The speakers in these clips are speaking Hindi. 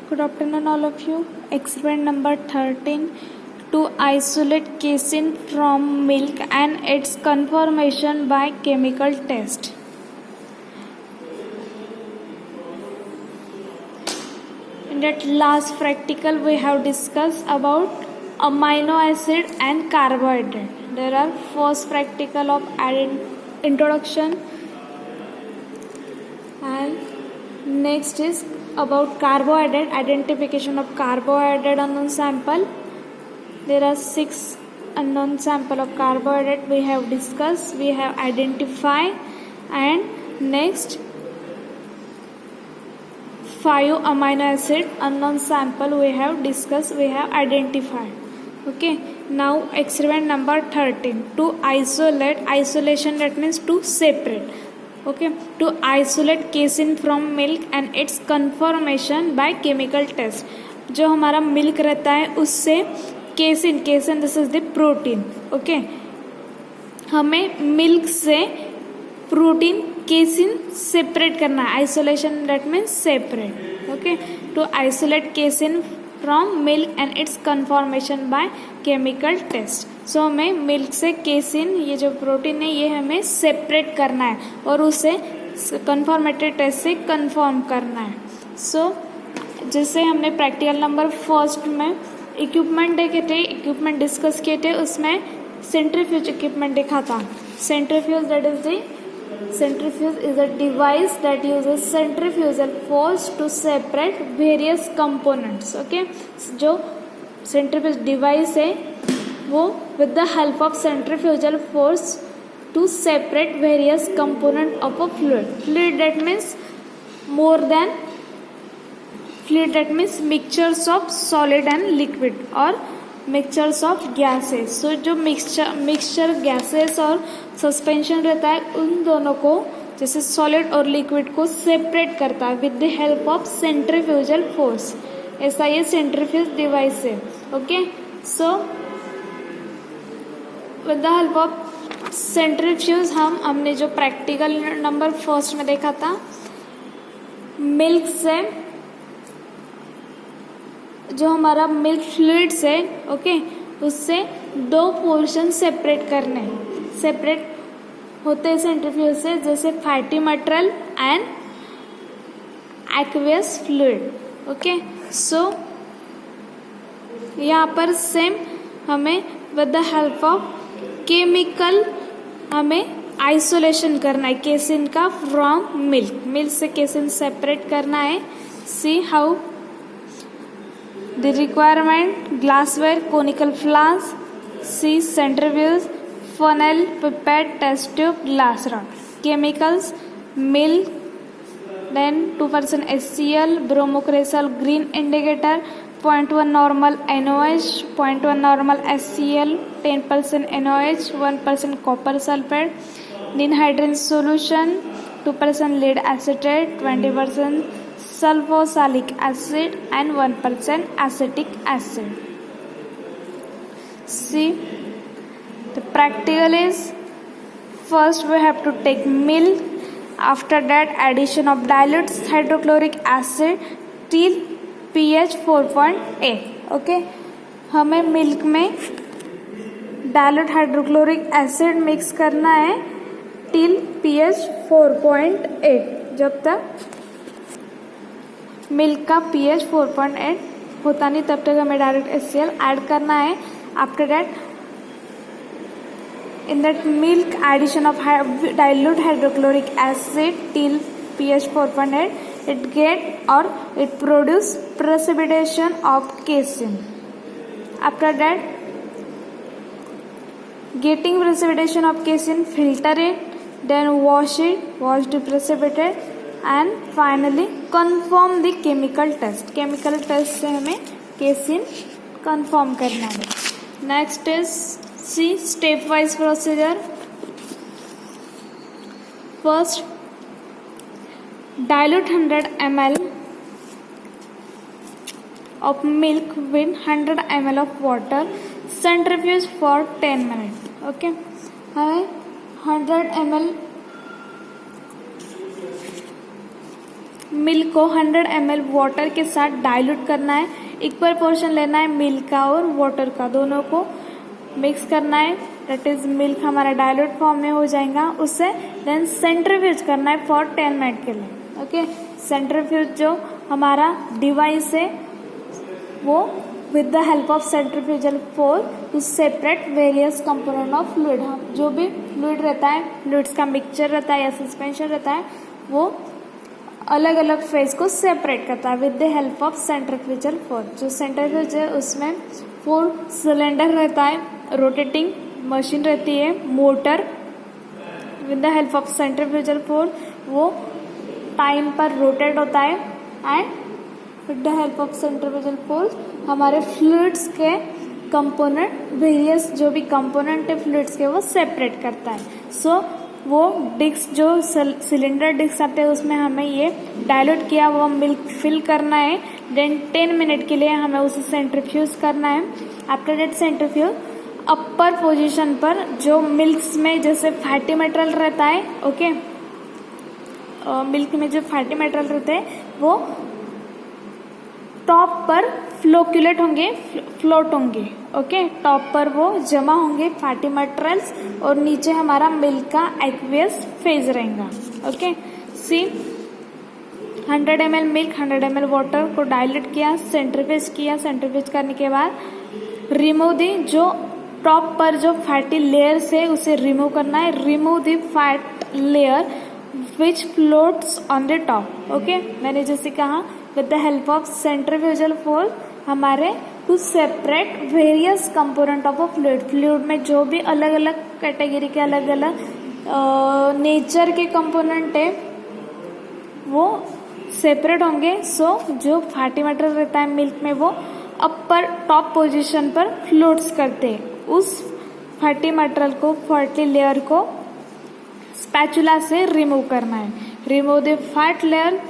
Good afternoon, all of you. Experiment number 13 to isolate casein from milk and its conformation by chemical test. In that last practical, we have discussed about amino acid and carbohydrate. There are first practical of introduction, and next is about carbohydrate, identification of carbohydrate unknown sample. There are 6 unknown sample of carbohydrate we have discussed, we have identified, and next 5 amino acid unknown sample we have discussed, we have identified. Okay, now experiment number 13 to isolate, isolation that means to separate. Okay, to isolate casein from milk and its conformation by chemical test. जो हमारा मिल्क रहता है उससे casein, casein this is the protein. Okay, हमें मिल्क से प्रोटीन केसिन सेपरेट करना है. Isolation that means separate. Okay, to isolate casein from milk and its conformation by chemical test. So हमें मिल्क से केसिन, ये जो प्रोटीन है ये हमें सेपरेट करना है और उसे कन्फॉर्मेटेड टेस्ट से कन्फर्म करना है. सो जैसे हमने प्रैक्टिकल नंबर फर्स्ट में इक्विपमेंट देखे थे, इक्विपमेंट डिस्कस किए थे, उसमें सेंट्रीफ्यूज इक्विपमेंट देखा था. Centrifuge that is the centrifuge is a device that uses centrifugal force to separate various components. Okay, जो centrifuge device है वो with the help of centrifugal force to separate various component of a fluid. Fluid that means more than fluid that means mixtures of solid and liquid or mixtures of gases. So जो मिक्सचर गैसेस और सस्पेंशन रहता है उन दोनों को, जैसे सॉलिड और लिक्विड को सेपरेट करता है with the help of centrifugal force. ऐसा ये सेंट्रीफ्यूज डिवाइस है. Okay, so with the help of centrifuge हमने जो प्रैक्टिकल नंबर फर्स्ट में देखा था, मिल्क से जो हमारा मिल्क फ्लूइड्स है, ओके, उससे 2 पोर्शन सेपरेट करने हैं. सेपरेट होते हैं सेंट्रीफ्यूज से, जैसे fatty material and aqueous fluid. Okay, so यहाँ पर सेम हमें with the help of chemical हमें आइसोलेशन करना है केसिन का फ्रॉम मिल्क. मिल्क से केसिन सेपरेट करना है. See how the requirement: glassware, conical flask, C centrifuge, funnel, pipette, test tube, glass rod. Chemicals: milk, then 2% HCl, bromocresol green indicator, 0.1 normal NOH, 0.1 normal HCl, 10% NOH, 1% copper sulfate, ninhydrin solution, 2% lead acetate, 20% sulfosalic acid and 1% acetic acid. See, the practical is, first we have to take milk, after that addition of dilute hydrochloric acid till pH 4.8. okay, हमें मिल्क में डायल्यूट हाइड्रोक्लोरिक एसिड मिक्स करना है टिल pH 4.8. जब तक मिल्क का pH 4.8 होता नहीं तब तक हमें डायरेक्ट HCl ऐड करना है. After that in that milk addition of dilute hydrochloric acid till pH 4.8 it get or it produce precipitation of casein. After that, getting precipitation of casein, filter it, then wash the precipitate, and finally confirm the chemical test. chemical test से हमें केसिन confirm करना है. next is see step wise procedure. first, dilute 100 ml of milk with 100 ml of water, centrifuge for 10 minutes. okay, हमें 100 ml मिल्क को 100 ml वाटर के साथ डाइल्यूट करना है। इक्वल पोर्शन लेना है मिल्क का और वाटर का, दोनों को मिक्स करना है। दैट इज मिल्क हमारा डाइल्यूट फॉर्म में हो जाएगा उससे। देन सेंट्रीफ्यूज करना है फॉर 10 मिनट के लिए। ओके, सेंट्रीफ्यूज जो हमारा डिवाइस है वो with the help of centrifugal force to separate various component of fluid. जो भी फ्लूइड रहता है, फ्लूइड्स का मिक्सचर रहता है या सस्पेंशन रहता है, वो अलग अलग फेज को सेपरेट करता है with the help of centrifugal force. जो सेंट्रीफ्यूज है उसमें 4 सिलेंडर रहता है, रोटेटिंग मशीन रहती है, motor. With the help of centrifugal force वो टाइम पर रोटेट होता है and with the help of centrifugal force हमारे फ्लूइड्स के कंपोनेंट, वेरियस जो भी कंपोनेंट है फ्लूइड्स के, वो सेपरेट करता है। सो वो डिस्क जो सिलेंडर डिस्क आते हैं उसमें हमें ये डाइल्यूट किया वो मिल्क फिल करना है। देन 10 मिनट के लिए हमें उसे सेंट्रीफ्यूज करना है। After that centrifuge upper position पर जो मिल्क्स में जैसे फैटी मटेरियल रहता है, ओके, मिल्क में जो फैटी मटेरियल रहते हैं वो टॉप पर फ्लोक्यूलेट होंगे, फ्लोट होंगे। ओके, टॉप पर वो जमा होंगे फैटी मटेरियल्स और नीचे हमारा मिल्क का एक्वियस फेज रहेगा। ओके, सी 100 ml मिल्क 100 ml वाटर को डाइल्यूट किया, सेंट्रीफ्यूज किया। सेंट्रीफ्यूज करने के बाद रिमूव दी जो टॉप पर जो फैटी लेयर्स है उसे रिमूव करना है। Remove the fat layer which floats on the top. Okay, मैंने जैसे कहा with the help of centrifugal force हमारे to separate various component of a fluid. Fluid में जो भी अलग अलग कैटेगरी के अलग अलग नेचर के कंपोनेंट है वो सेपरेट होंगे। सो जो फैटी मटेरियल रहता है मिल्क में वो अपर टॉप पोजीशन पर फ्लोट्स करते हैं। उस फैटी मटेरियल को, फैटी लेयर को स्पैचुला से रिमूव करना है। Remove the fat layer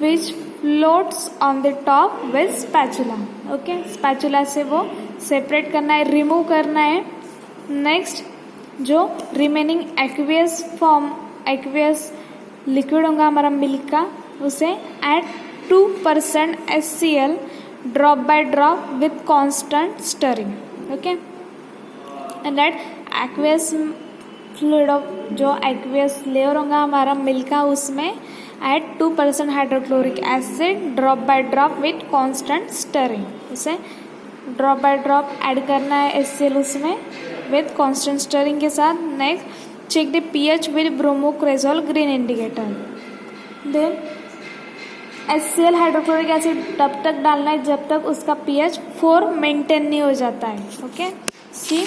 which floats on the top with spatula. Okay, spatula से वो सेपरेट करना है, रिमूव करना है। नेक्स्ट जो remaining aqueous form, aqueous liquid होगा हमारा मिल्क का, उसे add 2% HCl drop by drop with constant stirring. Okay, and that aqueous fluid of जो एक्वियस लेयर होगा हमारा मिल्क का उसमें add 2% hydrochloric acid drop by drop with constant stirring. उसे ड्रॉप बाय ड्रॉप ऐड करना है HCl उसमें विथ कांस्टेंट स्टरिंग के साथ। Next check the pH with bromocresol green indicator. Then HCl hydrochloric acid तब तक डालना है जब तक उसका pH 4 मेंटेन नहीं हो जाता है। Okay, see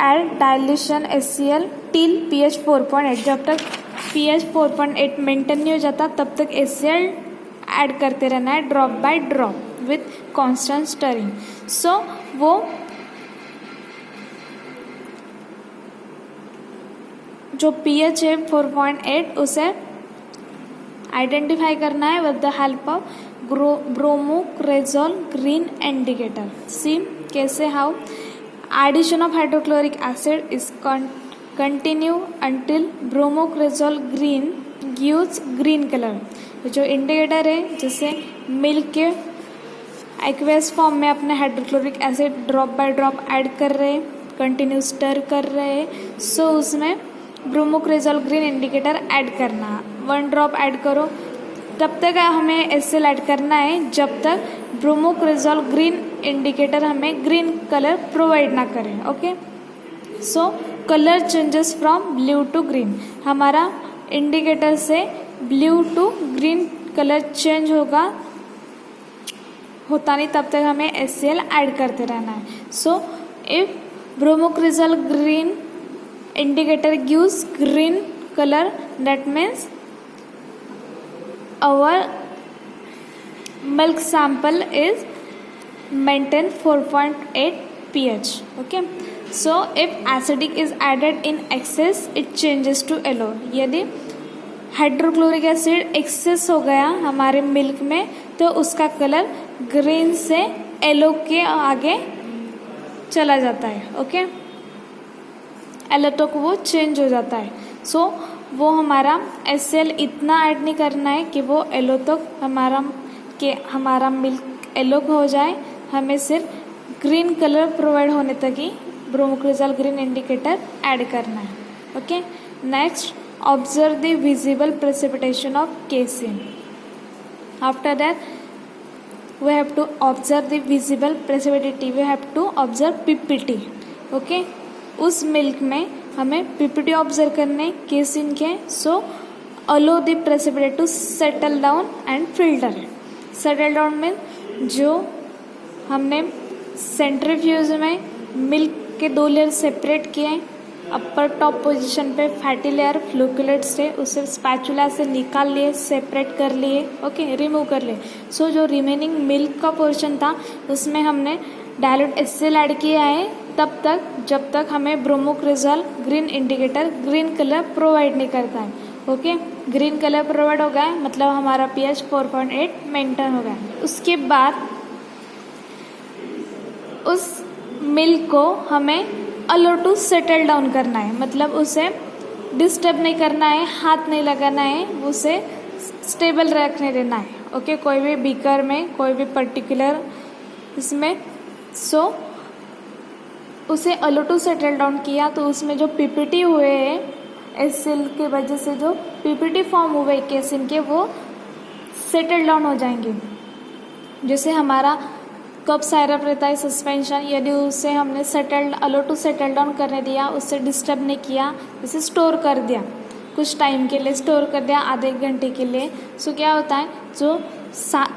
add dilution HCl till pH 4.8। जब तक pH 4.8 मेंटेन नहीं हो जाता तब तक HCl ऐड करते रहना है drop by drop with constant stirring. So वो जो pH है 4.8 उसे आइडेंटिफाई करना है with the help of bromocresol green indicator. See कैसे, how addition of hydrochloric acid is continue until bromocresol green gives green colour. जो इंडिकेटर है जैसे मिल्क के एक्वेस फॉर्म में अपने hydrochloric acid drop by drop add कर रहे हैं, कंटिन्यू स्टर कर रहे हैं। सो उसमें ब्रोमोक्रेजोल ग्रीन इंडिकेटर ऐड करना, 1 ड्रॉप ऐड करो। तब तक हमें HCl ऐड करना है जब तक ब्रोमोक्रेजोल ग्रीन इंडिकेटर हमें ग्रीन कलर प्रोवाइड ना करें। Okay, so colour changes from blue to green. हमारा इंडिकेटर से blue to green colour change होता नहीं तब तक हमें HCl ऐड करते रहना है। So if bromocresol green indicator gives green color, that means our milk sample is maintain 4.8 pH. Okay, so if acidic is added in excess it changes to yellow. यदि हाइड्रोक्लोरिक एसिड एक्सेस हो गया हमारे मिल्क में तो उसका कलर ग्रीन से येलो के आगे चला जाता है। ओके, येलो तक वो चेंज हो जाता है। सो वो हमारा HCl इतना ऐड नहीं करना है कि वो येलो तक हमारा मिल्क येलो हो जाए। हमें सिर्फ ग्रीन कलर प्रोवाइड होने तक ही ब्रोमोक्रिजल ग्रीन इंडिकेटर ऐड करना है। Okay, next observe the visible precipitation of casein. After that we have to observe the visible precipitation, we have to observe PPT। Okay, उस मिल्क में हमें PPT ऑब्जर्व करने केसिन के। So allow the precipitate to settle down and filter. Settle down में जो हमने सेंट्रीफ्यूज में मिल्क के 2 लेयर सेपरेट किए, अपर टॉप पोजीशन पे फैटी लेयर फ्लोकुलेट्स थे, उसे स्पैचुला से निकाल लिए, सेपरेट कर लिए। ओके, रिमूव कर लिए। सो जो रिमेनिंग मिल्क का पोर्शन था उसमें हमने डायल्यूट HCl ऐड किया है तब तक जब तक हमें bromocresol green indicator green colour provide नहीं करता है। ओके, ग्रीन कलर प्रोवाइड हो गया है मतलब हमारा pH 4.8 मेंटेन हो गया। उसके बाद उस मिल्क को हमें अलो टू सेटल डाउन करना है, मतलब उसे डिस्टर्ब नहीं करना है, हाथ नहीं लगाना है, उसे स्टेबल रखने देना है। ओके, कोई भी बीकर में, कोई भी पर्टिकुलर इसमें। सो उसे अलो टू सेटल डाउन किया तो उसमें जो PPT हुए हैं HCl के वजह से जो PPT फॉर्म हुए केसिन के वो सेटल डाउन हो जाएंगे। जैसे हमारा कप साइरप रहता है सस्पेंशन, यदि उसे हमने अलो टू सेटल डाउन करने दिया, उससे डिस्टर्ब नहीं किया, उसे स्टोर कर दिया, कुछ टाइम के लिए स्टोर कर दिया, आधे 1 घंटे के लिए। सो क्या होता है, जो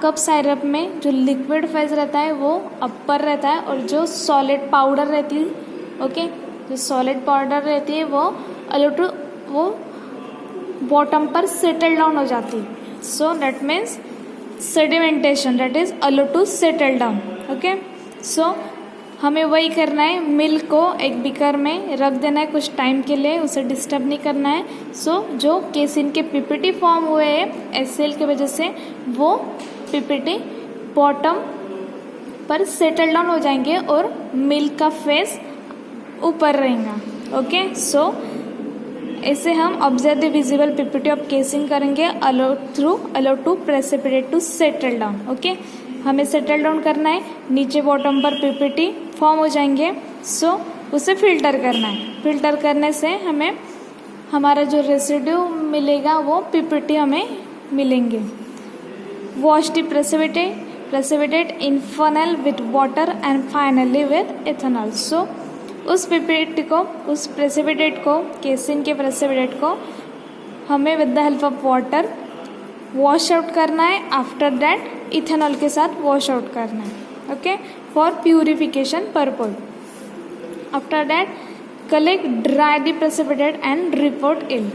कप साइरप में जो लिक्विड फेज रहता है वो अपर रहता है और जो सॉलिड पाउडर रहती है, ओके, जो सॉलिड पाउडर रहती है वो अलो टू वो बॉटम पर सेटल डाउन हो जाती है। So that means sedimentation, that is allow to settle down. Okay, so हमें वही करना है, मिल्क को एक बीकर में रख देना है कुछ टाइम के लिए, उसे डिस्टर्ब नहीं करना है। सो जो केसिन के PPT फॉर्म हुए हैं HCl की वजह से वो PPT बॉटम पर सेटल डाउन हो जाएंगे और मिल्क का फेस ऊपर रहेगा। ओके, सो ऐसे हम observe the visible PPT of casein करेंगे allow to precipitate to settle down. Okay, हमें सेटल डाउन करना है, नीचे बॉटम पर PPT फॉर्म हो जाएंगे। सो उसे फिल्टर करना है। फिल्टर करने से हमें हमारा जो रेसिड्यू मिलेगा वो PPT हमें मिलेंगे। Wash the precipitate in funnel with water and finally with ethanol. So उस PPT को, उस प्रेसिपिटेट को, केसिन के प्रेसिपिटेट को हमें with the help of water wash out करना है। आफ्टर दैट इथेनॉल के साथ वॉश आउट करना है। Okay, for purification purpose. After that collect dry the precipitate and report it.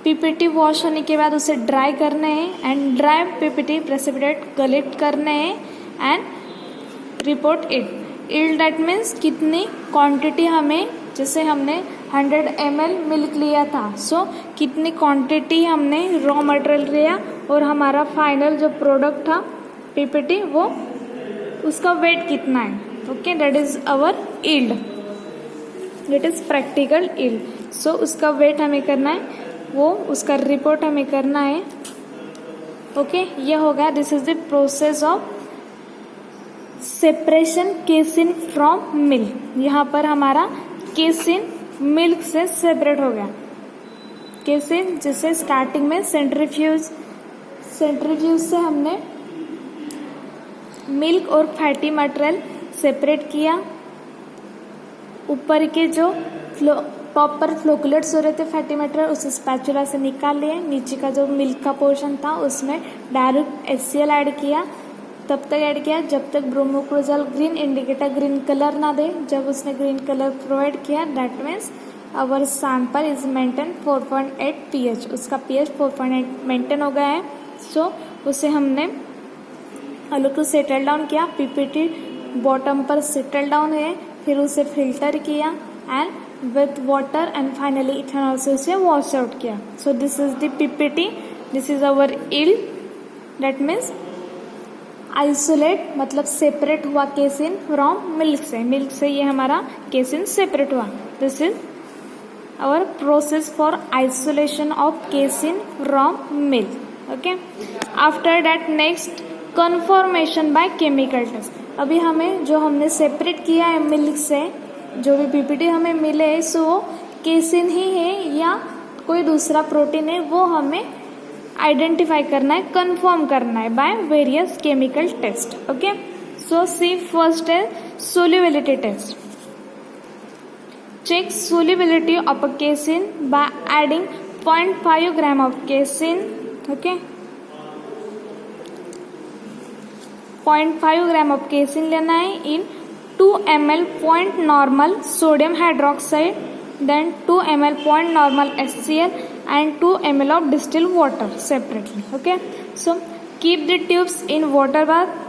PPT wash होने के बाद उसे ड्राई करने हैं and dry PPT precipitate collect करने हैं and report it. Yield that means कितनी क्वांटिटी हमें, जैसे हमने 100 ml मिल्क लिया था, सो कितनी क्वांटिटी हमने रॉ मटेरियल लिया और हमारा फाइनल जो प्रोडक्ट था PPT वो उसका वेट कितना है। Okay, that is our yield, that is practical yield. So उसका वेट हमें करना है, वो उसका रिपोर्ट हमें करना है। ओके, ये हो गया। This is the process of separation casein from milk. यहाँ पर हमारा केसिन मिल्क से सेपरेट हो गया। केसिन जैसे स्टार्टिंग में सेंट्रीफ्यूज से हमने मिल्क और फैटी मटेरियल सेपरेट किया। ऊपर के जो टॉप पर फ्लोकुलेट्स हो रहे थे फैटी मटेरियल, उसे स्पैचुला से निकाल लिए। नीचे का जो मिल्क का पोर्शन था उसमें डायरेक्ट HCl ऐड किया। तब तक ऐड किया जब तक bromocresol green indicator green colour ना दे। जब उसने ग्रीन कलर प्रोवाइड किया, that means our sample is maintain 4.8 pH। उसका pH 4.8 मेंटेन हो गया है। सो उसे हमने अलो टू सेटल डाउन किया। PPT बॉटम पर सेटल डाउन है, फिर उसे फिल्टर किया and with water and finally ethanol से उसे वॉश आउट किया। So this is the PPT, this is our yield, that means isolate मतलब सेपरेट हुआ केसिन फ्रॉम मिल्क से ये हमारा केसिन सेपरेट हुआ। This is our process for isolation of casein from milk. Okay, after that next conformation by chemical test. अभी हमें जो हमने सेपरेट किया है मिल्क से, जो भी पीपीटी हमें मिले सो वो केसिन ही है या कोई दूसरा प्रोटीन है, वो हमें आइडेंटिफाई करना है, कंफर्म करना है by various chemical test. Okay, so see first है solubility test. Check solubility of a casein by adding 0.5 gram of casein. Okay, 0.5 gram of casein लेना है in 2 ml point normal sodium hydroxide, then 2 ml point normal HCl and 2 ml of distilled water separately. Okay, so keep the tubes in water bath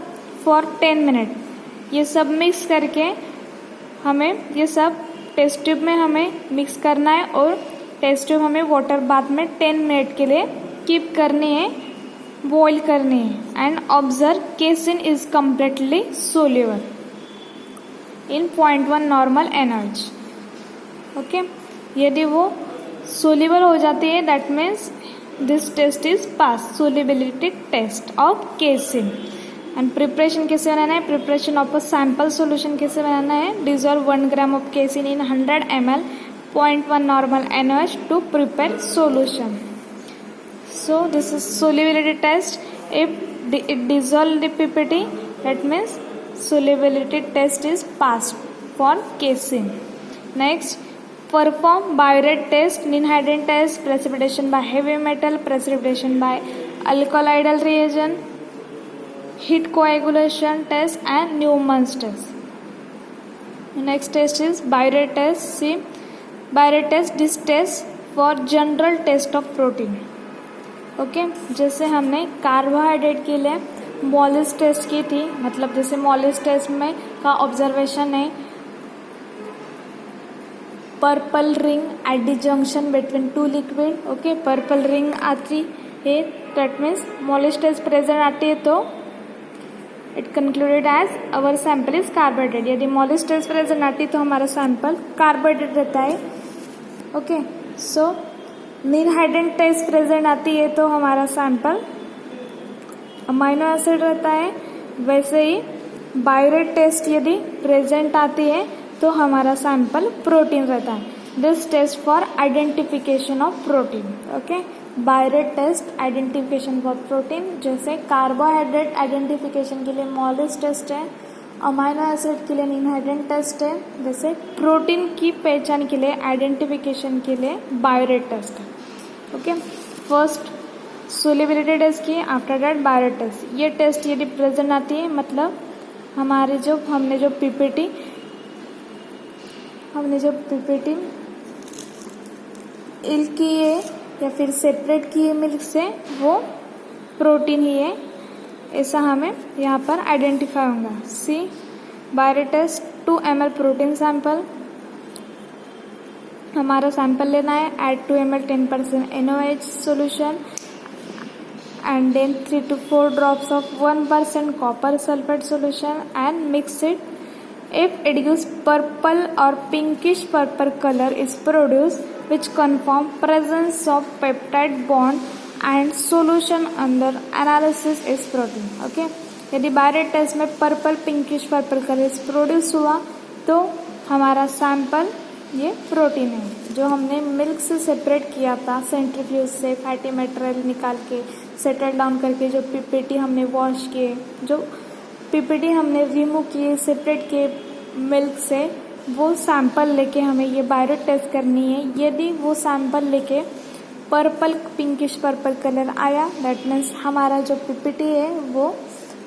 for 10 minutes. ये सब मिक्स करके हमें ये सब टेस्ट ट्यूब में हमें मिक्स करना है और टेस्ट ट्यूब हमें वाटर बाथ में 10 मिनट के लिए कीप करनी है, बॉईल करनी है. And observe casein is completely soluble in 0.1 normal energy. Okay, यदि वो सोल्यूबल हो जाती है that means this test is pass, solubility test of casein. And preparation कैसे बनाना है, preparation of a sample solution कैसे बनाना है, dissolve 1 gram of casein in 100 ml 0.1 normal energy to prepare solution. So this is solubility test. If it dissolve the PPT that means solubility test is passed for casein. Next, perform biuret test, Ninhydrin test, precipitation by heavy metal, precipitation by alkaloidal reagent, heat coagulation test and Newman's test. Next test is biuret test. See, biuret test, this test for general test of protein. Okay, जैसे हमने कार्बोहाइड्रेट के लिए मॉलिस टेस्ट की थी, मतलब जैसे मॉलिस टेस्ट में का ऑब्जर्वेशन है purple ring at the junction between two liquid. Okay, purple ring आती है that means Molisch test present आती है तो it concluded as our sample is carbohydrate. यदि मॉलिस टेस्ट प्रेजेंट आती है तो हमारा सैंपल कार्बोहाइड्रेट रहता है. Okay, so ninhydrin test present आती है तो हमारा सैंपल अमाइनो एसिड रहता है. वैसे ही बायोरेट टेस्ट यदि प्रेजेंट आती है तो हमारा सैंपल प्रोटीन रहता है. This test for identification of protein. Okay, biuret test identification for protein. जैसे कार्बोहाइड्रेट आइडेंटिफिकेशन के लिए मॉलिस टेस्ट है, अमाइनो एसिड के लिए निनहाइड्रेट टेस्ट है. जैसे प्रोटीन की पहचान के लिए आइडेंटिफिकेशन के लिए बायोरेट टेस्ट है. ओके, फर्स्ट सोल्यूबिलिटी टेस्ट की, आफ्टर दैट बायोरेट टेस्ट. ये टेस्ट यदि प्रेजेंट आती है मतलब हमारे जो हमने जो पीपीटी इल की है या फिर सेपरेट की है मिल्क से वो प्रोटीन ही है, ऐसा हमें यहाँ पर आइडेंटिफाई होगा. सी, बायोरेट टेस्ट 2 ml प्रोटीन सैंपल. हमारा सैंपल लेना है, add 2 ml 10% NaOH solution and then 3 to 4 drops of 1% copper sulfate solution and mix it. If it gives purple or pinkish purple color is produced which confirm presence of peptide bond and solution under analysis is protein. Okay, यदि बायोरेट टेस्ट में purple pinkish purple colour produce हुआ तो हमारा सैंपल ये प्रोटीन है जो हमने मिल्क से सेपरेट किया था, सेंट्रीफ्यूज से फैटी मटेरियल निकाल के सेटल डाउन करके जो पीपीटी हमने वॉश किए, जो पीपीटी हमने रिमूव किए सेपरेट किए मिल्क से, वो सैंपल लेके हमें ये बायोरेट टेस्ट करनी है. यदि वो सैंपल लेके पर्पल पिंकिश पर्पल कलर आया दैट मीन्स हमारा जो पीपीटी है वो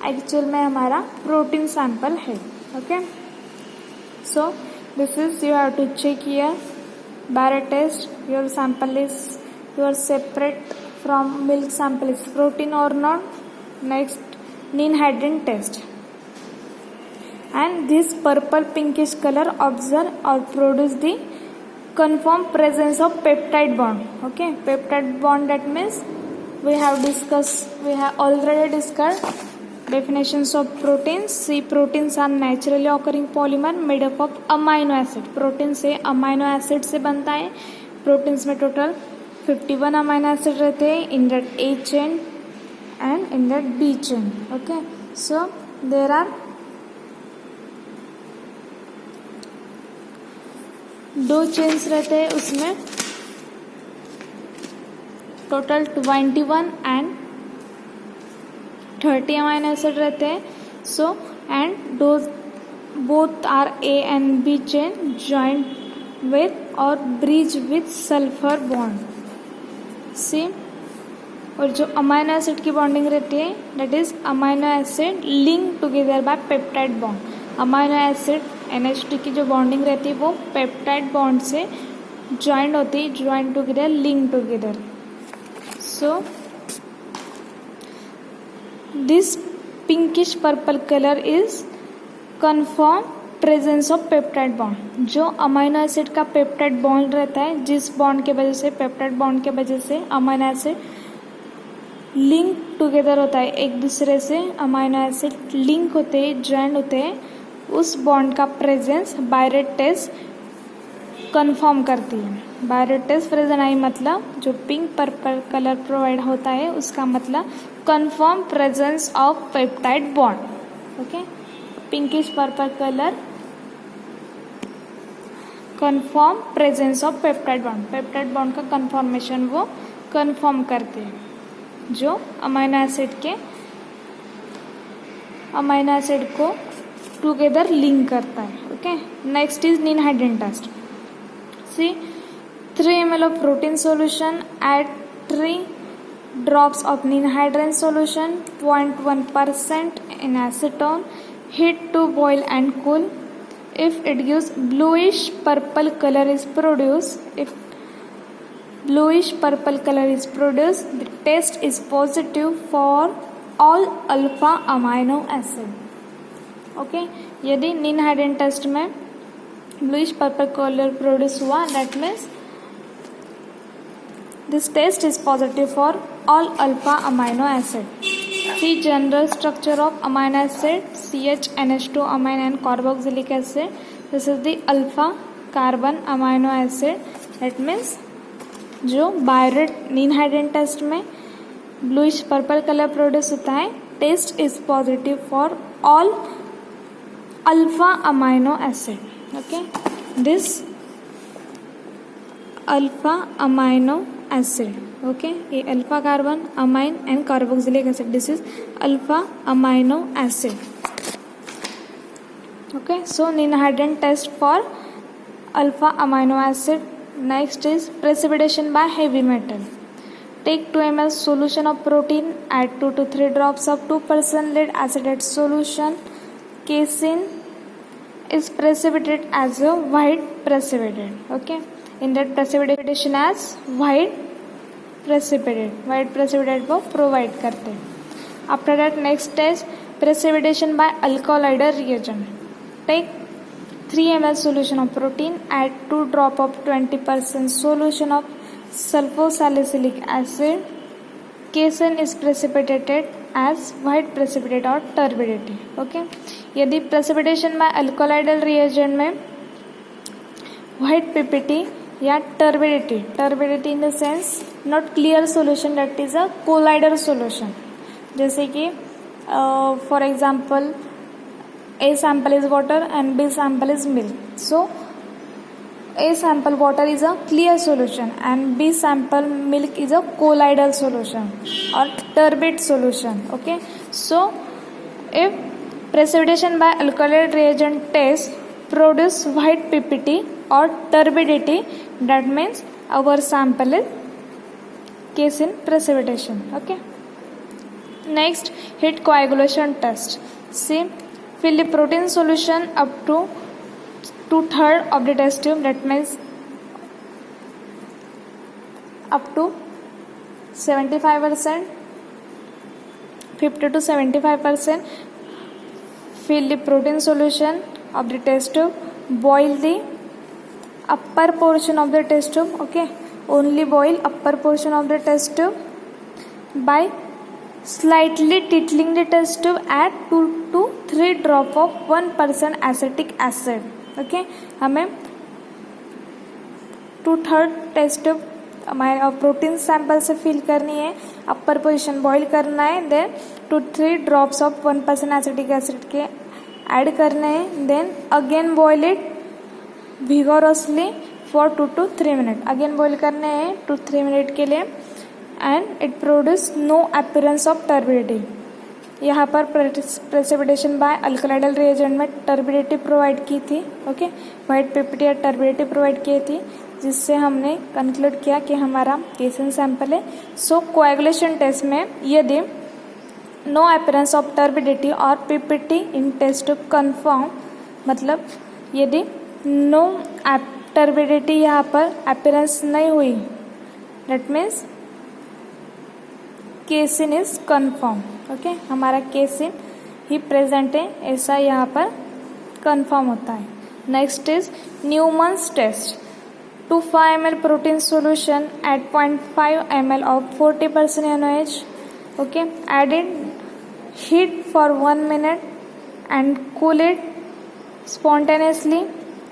एक्चुअल में हमारा प्रोटीन सैंपल है. Okay, so this is you have to check here biuret test, your sample is your separate from milk sample is protein or not. Next, Ninhydrin test, and this purple pinkish color observe or produce the confirm presence of peptide bond. Okay, peptide bond, that means we have already discussed definitions of proteins. See, proteins are naturally occurring polymer made up of amino acid. protein से amino acid से बनता है. प्रोटीन्स में टोटल 51 अमाइनो एसिड रहते हैं in that A chain and in that B chain. Okay, so there are दो चेन्स रहते हैं, उसमें टोटल 21 एंड 30 अमाइनो एसिड रहते हैं. So and those both are A and B chain joint with और bridge with sulphur bond. See, और जो अमाइनो एसिड की बॉन्डिंग रहती है that is amino acid link together by peptide bond. Amino acid NH2 की जो बॉन्डिंग रहती है वो पेप्टाइड बॉन्ड से ज्वाइंट होती है, joint together, link together. So this pinkish purple colour is confirm presence of peptide bond. जो अमाइनो एसिड का पेप्टाइड बॉन्ड रहता है, जिस बॉन्ड के वजह से, पेप्टाइड बॉन्ड के वजह से अमाइनो एसिड लिंक टुगेदर होता है, एक दूसरे से अमाइनो एसिड लिंक होते हैं, ज्वाइंट होते हैं, उस बॉन्ड का प्रेजेंस बायरेट टेस्ट कंफर्म करती है. बायरेट टेस्ट प्रेजेंट आई मतलब जो पिंक पर्पल कलर प्रोवाइड होता है उसका मतलब confirm presence of peptide bond. Okay, pinkish purple colour confirm presence of peptide bond. Peptide bond का कंफर्मेशन वो कंफर्म करते हैं जो अमाइनो एसिड को टुगेदर लिंक करता है. Okay, next is ninhydrin test. See, 3 ml of protein solution, add 3 drops of ninhydrin solution, 0.1% in acetone, heat to boil and cool. If it gives bluish purple color is produced, if bluish purple color is produced, the test is positive for all alpha amino acid. Okay, यदि नीन-हाइड्रेन टेस्ट में ब्लूइश पर्पल कलर प्रोड्यूस हुआ, that means this test is positive for all alpha amino acid. See, general structure of amino acid CHNH2 amine and carboxylic acid. This is the alpha carbon amino acid. That means जो बायरेट नीन-हाइड्रेन टेस्ट में ब्लूइश पर्पल कलर प्रोड्यूस होता है, test is positive for all alpha amino acid. Okay, this alpha amino acid. Okay, ये alpha carbon amine and carboxylic acid. This is alpha amino acid. Okay, so नीन-हाइड्रेन test for alpha amino acid. Next is precipitation by heavy metal. Take 2 ml solution of protein, add 2 to 3 drops of 2% lead acetate solution. Casein is precipitated as a white precipitate. Okay, in that precipitation as white precipitate वो provide करते हैं. After that, next is precipitation by alkaloidal reagent. Take 3 ml solution of protein, add 2 drop of 20% solution of sulfosalicylic acid. Casein is precipitated as white precipitate or turbidity. Okay, यदि precipitation by alkaloidal reagent में white PPT या turbidity in the sense not clear solution, that is a colloidal solution. जैसे कि for example A sample is water and B sample is milk. So A sample water is a clear solution and B sample milk is a colloidal solution or turbid solution. Okay, so if precipitation by alkaloid reagent test produce white PPT or turbidity, that means our sample is casein precipitation. Okay, next, heat coagulation test. See, fill the protein solution up to 2/3 of the test tube, that means up to 75%, 50 to 75%. Fill the protein solution of the test tube. Boil the upper portion of the test tube. Okay, only boil upper portion of the test tube by slightly tickling the test tube. Add 2 to 3 drop of 1% acetic acid. Okay, हमें 2/3 टेस्ट प्रोटीन सैंपल से फिल करनी है, अपर पोजीशन बॉईल करना है, then 2-3 drops of 1% acetic acid के ऐड करने हैं, then again boil it vigorously for 2 to 3 minute, again boil करने हैं 2-3 मिनट के लिए, and it produce no appearance of turbidity. यहाँ पर प्रेसिपिटेशन बाय अल्कलाइडल रिएजेंट में टर्बिडिटी प्रोवाइड की थी, ओके, वाइट पीपीटी या टर्बिडिटी प्रोवाइड की थी, जिससे हमने कंक्लूड किया कि हमारा केसिन सैंपल है। सो कोएगुलेशन टेस्ट में यदि नो अपीयरेंस ऑफ टर्बिडिटी और PPT in test to confirm, मतलब यदि नो टर्बिडिटी यहाँ पर अपीयरेंस नहीं हुई, that means casein is confirm, okay, हमारा केसिन ही प्रेजेंट है, ऐसा यहाँ पर कन्फर्म होता है। Next is Neumann's test. 2-5 ml protein solution at 0.5 ml of 40% NaOH, okay, add in heat for 1 minute and cool it spontaneously,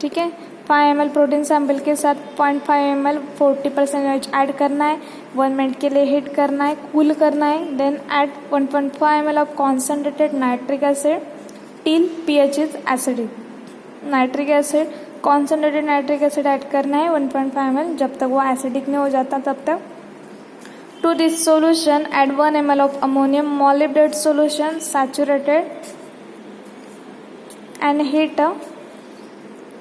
ठीक है। 5 ml प्रोटीन सैंपल के साथ 0.5 ml 40% NaOH ऐड करना है, 1 मिनट के लिए हीट करना है, कूल करना है, then add 1.5 ml of concentrated nitric acid till pH is acidic. Nitric acid, concentrated nitric acid add करना है 1.5 ml, जब तक वो एसिडिक नहीं हो जाता तब तक। To this solution add 1 ml of ammonium molybdate solution saturated and heat a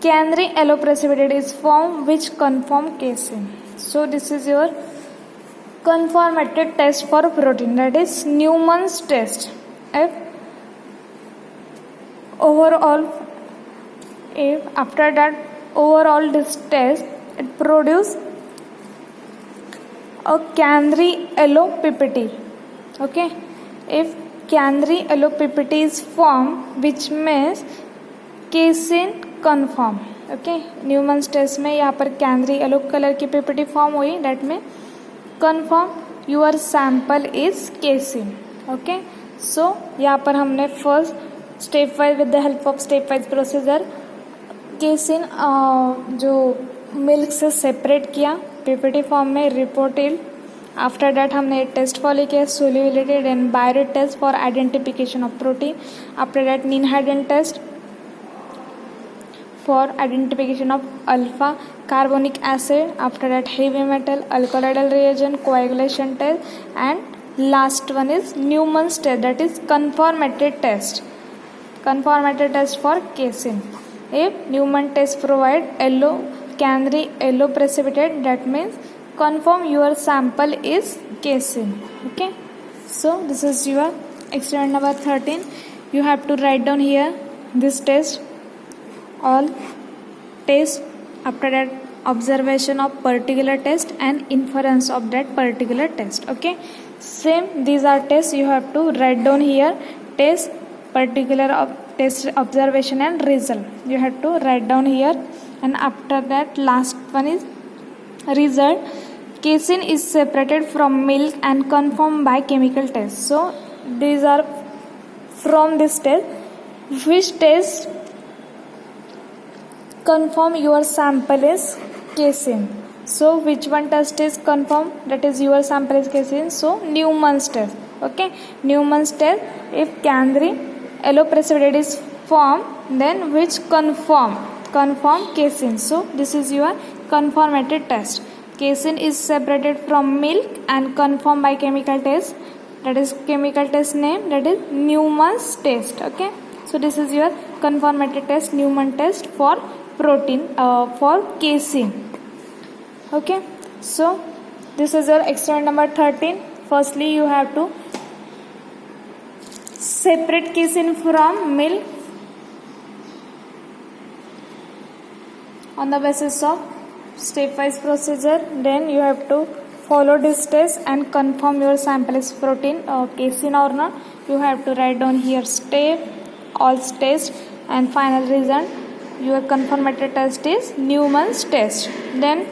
canary yellow precipitate is formed which confirm casein. So this is your confirmative test for protein, that is Newman's test. If after that overall this test it produce a Canry yellow PPT, okay, if Canry yellow PPT is formed which means casein confirm, okay, Neumann's test में यहाँ पर कैनरी येलो कलर की पीपीटी फॉर्म हुई, डेट में confirm your sample is casein, okay. So यहाँ पर हमने first step wise with the help of step wise procedure casein जो मिल्क से सेपरेट किया पीपीटी फॉर्म में, रिपोर्टेड। आफ्टर दैट हमने टेस्ट फॉलो किया solubility and biuret test for identification of protein. After that ninhydrin test for identification of alpha carbonic acid, after that heavy metal, alkaloidal reagent, coagulation test, and last one is Newman's test, that is confirmatory test for casein. If Newman test provide yellow Canry yellow precipitate, that means confirm your sample is casein, okay. So this is your experiment number 13. You have to write down here this test, all test, after that observation of particular test and inference of that particular test, okay. Same these are tests, you have to write down here test, particular of test, observation and result, you have to write down here. And after that last one is result. Casein is separated from milk and confirmed by chemical test. So these are from this test. Which test confirm your sample is casein? So which one test is confirm that is your sample is casein? So Newman's test, okay. Newman's test, if Canry yellow precipitate is formed, then which confirm casein. So this is your confirmatory test. Casein is separated from milk and confirmed by chemical test, that is chemical test name, that is Newman's test, okay. So this is your confirmatory test, Newman test for protein for casein, okay. So this is your experiment number 13. Firstly you have to separate casein from milk on the basis of stepwise procedure. Then you have to follow this test and confirm your sample is protein casein or not. You have to write down here step, all test, and final result. Your confirmatory test is Newman's test. Then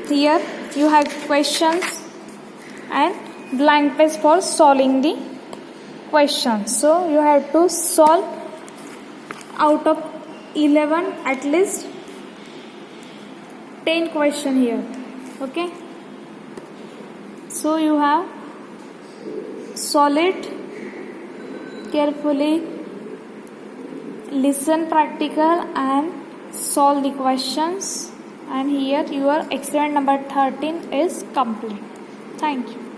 here you have questions and blank page for solving the questions. So you have to solve out of 11 at least 10 question here. Okay, so you have solve it carefully, listen practical and solve the questions, and here your experiment number 13 is complete. Thank you.